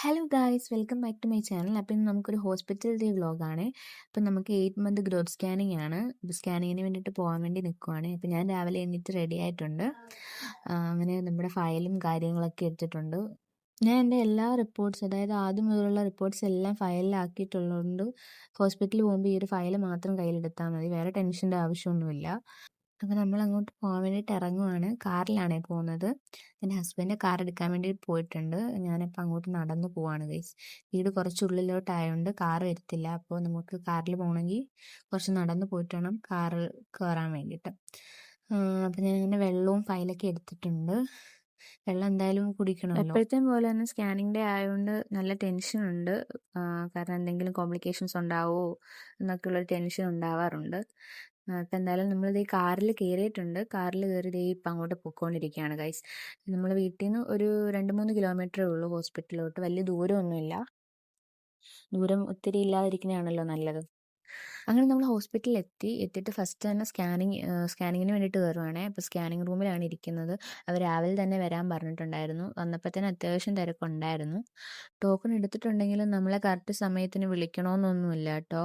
Hello guys, welcome back to my channel. അപ്പം ഇന്ന് നമുക്കൊരു ഹോസ്പിറ്റൽ ഡേ വ്ളോഗാണ്. അപ്പം നമുക്ക് 8 മന്ത് ഗ്രോത്ത് സ്കാനിങ് ആണ്. സ്കാനിങ്ങിന് വേണ്ടിയിട്ട് പോകാൻ വേണ്ടി നിൽക്കുവാണ്. അപ്പം ഞാൻ രാവിലെ എണീറ്റ് റെഡി ആയിട്ടുണ്ട്. അങ്ങനെ നമ്മുടെ ഫയലും കാര്യങ്ങളൊക്കെ എടുത്തിട്ടുണ്ട്. ഞാൻ എൻ്റെ എല്ലാ റിപ്പോർട്ട്സ്, അതായത് ആദ്യം മുതലുള്ള റിപ്പോർട്ട്സ് എല്ലാം ഫയലിലാക്കിയിട്ടുള്ളതുകൊണ്ട് ഹോസ്പിറ്റലിൽ പോകുമ്പോൾ ഈ ഒരു ഫയൽ മാത്രം കയ്യിലെടുത്താൽ മതി, വേറെ ടെൻഷൻ്റെ ആവശ്യമൊന്നുമില്ല. അപ്പോൾ നമ്മൾ അങ്ങോട്ട് പോകാൻ വേണ്ടിയിട്ട് ഇറങ്ങുവാണ്. കാറിലാണേ പോകുന്നത്. എൻ്റെ ഹസ്ബൻഡ് കാർ എടുക്കാൻ വേണ്ടി പോയിട്ടുണ്ട്. ഞാനിപ്പോൾ അങ്ങോട്ട് നടന്നു പോവാണ് ഗൈസ്. വീട് കുറച്ച് ഉള്ളിലോട്ടായതുകൊണ്ട് കാർ വരത്തില്ല. അപ്പോൾ നമുക്ക് കാറിൽ പോകണമെങ്കിൽ കുറച്ച് നടന്നു പോയിട്ട് വേണം കാറിൽ കയറാൻ വേണ്ടിയിട്ട്. അപ്പോൾ ഞാൻ ഇങ്ങനെ വെള്ളവും ഫയലൊക്കെ എടുത്തിട്ടുണ്ട്. വെള്ളം എന്തായാലും കുടിക്കണമല്ലോ. എപ്പോഴത്തെയും പോലെ തന്നെ സ്കാനിങ് ഡേ ആയതുകൊണ്ട് നല്ല ടെൻഷനുണ്ട്. കാരണം എന്തെങ്കിലും കോംപ്ലിക്കേഷൻസ് ഉണ്ടാവുമോ എന്നൊക്കെയുള്ളൊരു ടെൻഷൻ ഉണ്ടാവാറുണ്ട്. അപ്പം എന്തായാലും നമ്മളിത് ഈ കാറിൽ കയറിയിട്ടുണ്ട്. കാറിൽ കയറി ദേ ഇപ്പം അങ്ങോട്ട് പൊയ്ക്കൊണ്ടിരിക്കുകയാണ് ഗൈസ്. നമ്മൾ വീട്ടിൽ നിന്ന് ഒരു 2-3 കിലോമീറ്ററേ ഉള്ളൂ ഹോസ്പിറ്റലിലോട്ട്. വലിയ ദൂരമൊന്നുമില്ല. ദൂരം ഒത്തിരി ഇല്ലാതിരിക്കുന്നതാണല്ലോ നല്ലത്. അങ്ങനെ നമ്മൾ ഹോസ്പിറ്റലിൽ എത്തിയിട്ട് ഫസ്റ്റ് തന്നെ സ്കാനിങ്ങിന് വേണ്ടിയിട്ട് കയറുവാണേ. അപ്പോൾ സ്കാനിങ് റൂമിലാണ് ഇരിക്കുന്നത്. അവർ രാവിലെ തന്നെ വരാൻ പറഞ്ഞിട്ടുണ്ടായിരുന്നു. വന്നപ്പോൾ തന്നെ അത്യാവശ്യം തിരക്കുണ്ടായിരുന്നു. ടോക്കൺ എടുത്തിട്ടുണ്ടെങ്കിലും നമ്മളെ കറക്റ്റ് സമയത്തിന് വിളിക്കണമെന്നൊന്നുമില്ല കേട്ടോ.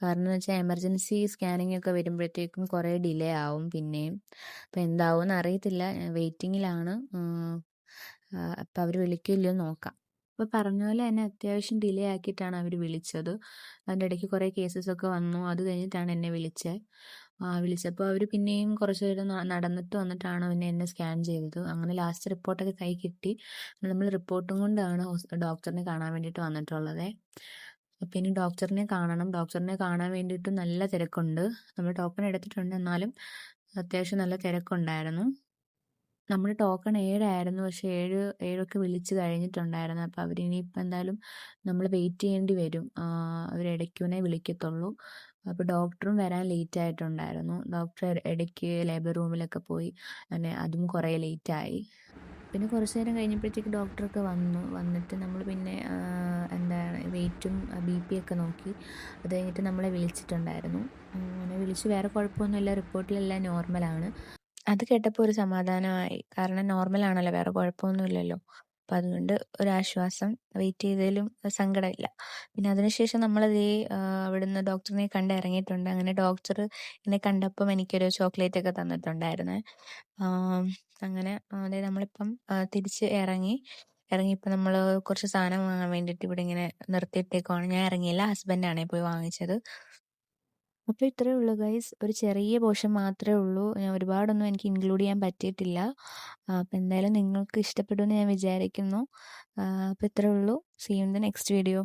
കാരണം എന്ന് വെച്ചാൽ എമർജൻസി സ്കാനിങ് ഒക്കെ വരുമ്പോഴത്തേക്കും കുറേ ഡിലേ ആവും പിന്നെയും. അപ്പോൾ എന്താവുമെന്ന് അറിയത്തില്ല, വെയിറ്റിങ്ങിലാണ്. അപ്പോൾ അവർ വിളിക്കില്ലയോ നോക്കാം. അപ്പോൾ പറഞ്ഞ പോലെ തന്നെ അത്യാവശ്യം ഡിലേ ആക്കിയിട്ടാണ് അവർ വിളിച്ചത്. അതിൻ്റെ ഇടയ്ക്ക് കുറേ കേസസൊക്കെ വന്നു. അത് കഴിഞ്ഞിട്ടാണ് എന്നെ വിളിച്ചത്. വിളിച്ചപ്പോൾ അവർ പിന്നെയും കുറച്ച് നേരം നടന്നിട്ട് വന്നിട്ടാണ് പിന്നെ എന്നെ സ്കാൻ ചെയ്തത്. അങ്ങനെ ലാസ്റ്റ് റിപ്പോർട്ടൊക്കെ കൈ കിട്ടി. നമ്മൾ റിപ്പോർട്ടും കൊണ്ടാണ് ഡോക്ടറിനെ കാണാൻ വേണ്ടിയിട്ട് വന്നിട്ടുള്ളത്. അപ്പം ഇനി ഡോക്ടറിനെ കാണണം. ഡോക്ടറിനെ കാണാൻ വേണ്ടിയിട്ട് നല്ല തിരക്കുണ്ട്. നമ്മൾ ടോക്കൺ എടുത്തിട്ടുണ്ട്, എന്നാലും അത്യാവശ്യം നല്ല തിരക്കുണ്ടായിരുന്നു. നമ്മുടെ ടോക്കൺ 7 ആയിരുന്നു. പക്ഷേ 7 വിളിച്ച് കഴിഞ്ഞിട്ടുണ്ടായിരുന്നു. അപ്പോൾ അവരിനിയിപ്പോൾ എന്തായാലും നമ്മൾ വെയിറ്റ് ചെയ്യേണ്ടി വരും. അവരിടയ്ക്കുനെ വിളിക്കത്തുള്ളൂ. അപ്പോൾ ഡോക്ടറും വരാൻ ലേറ്റ് ആയിട്ടുണ്ടായിരുന്നു. ഡോക്ടർ ഇടയ്ക്ക് ലേബർ റൂമിലൊക്കെ പോയി. അങ്ങനെ അതും കുറേ ലേറ്റായി. പിന്നെ കുറച്ച് നേരം കഴിഞ്ഞപ്പോഴത്തേക്ക് ഡോക്ടറൊക്കെ വന്നിട്ട് നമ്മൾ പിന്നെ എന്താണ് വെയിറ്റും BP ഒക്കെ നോക്കി. അത് കഴിഞ്ഞിട്ട് നമ്മളെ വിളിച്ചിട്ടുണ്ടായിരുന്നു. അങ്ങനെ വിളിച്ച് വേറെ കുഴപ്പമൊന്നുമില്ല, റിപ്പോർട്ടിലെല്ലാം നോർമലാണ്. അത് കേട്ടപ്പോൾ ഒരു സമാധാനമായി. കാരണം നോർമലാണല്ലോ, വേറെ കുഴപ്പമൊന്നുമില്ലല്ലോ. അപ്പം അതുകൊണ്ട് ഒരാശ്വാസം. വെയിറ്റ് ചെയ്തതിലും സങ്കടമില്ല. പിന്നെ അതിനുശേഷം നമ്മളതേ അവിടുന്ന് ഡോക്ടറിനെ കണ്ട് ഇറങ്ങിയിട്ടുണ്ട്. അങ്ങനെ ഡോക്ടർ എന്നെ കണ്ടപ്പം എനിക്കൊരു ചോക്ലേറ്റ് ഒക്കെ തന്നിട്ടുണ്ടായിരുന്നേ. അങ്ങനെ അതായത് നമ്മളിപ്പം തിരിച്ച് ഇറങ്ങിയപ്പോൾ നമ്മൾ കുറച്ച് സാധനം വാങ്ങാൻ വേണ്ടിയിട്ട് ഇവിടെ ഇങ്ങനെ നിർത്തിയിട്ടേക്കുവാണ്. ഞാൻ ഇറങ്ങിയില്ല, ഹസ്ബൻഡാണേ പോയി വാങ്ങിച്ചത്. അപ്പോൾ ഇത്രയേ ഉള്ളൂ ഗൈസ്. ഒരു ചെറിയ പോർഷൻ മാത്രമേ ഉള്ളൂ. ഞാൻ ഒരുപാടൊന്നും എനിക്ക് ഇൻക്ലൂഡ് ചെയ്യാൻ പറ്റിയിട്ടില്ല. അപ്പോൾ എന്തായാലും നിങ്ങൾക്ക് ഇഷ്ടപ്പെടുമെന്ന് ഞാൻ വിചാരിക്കുന്നു. അപ്പോൾ ഇത്രയേ ഉള്ളൂ. See you in the next video.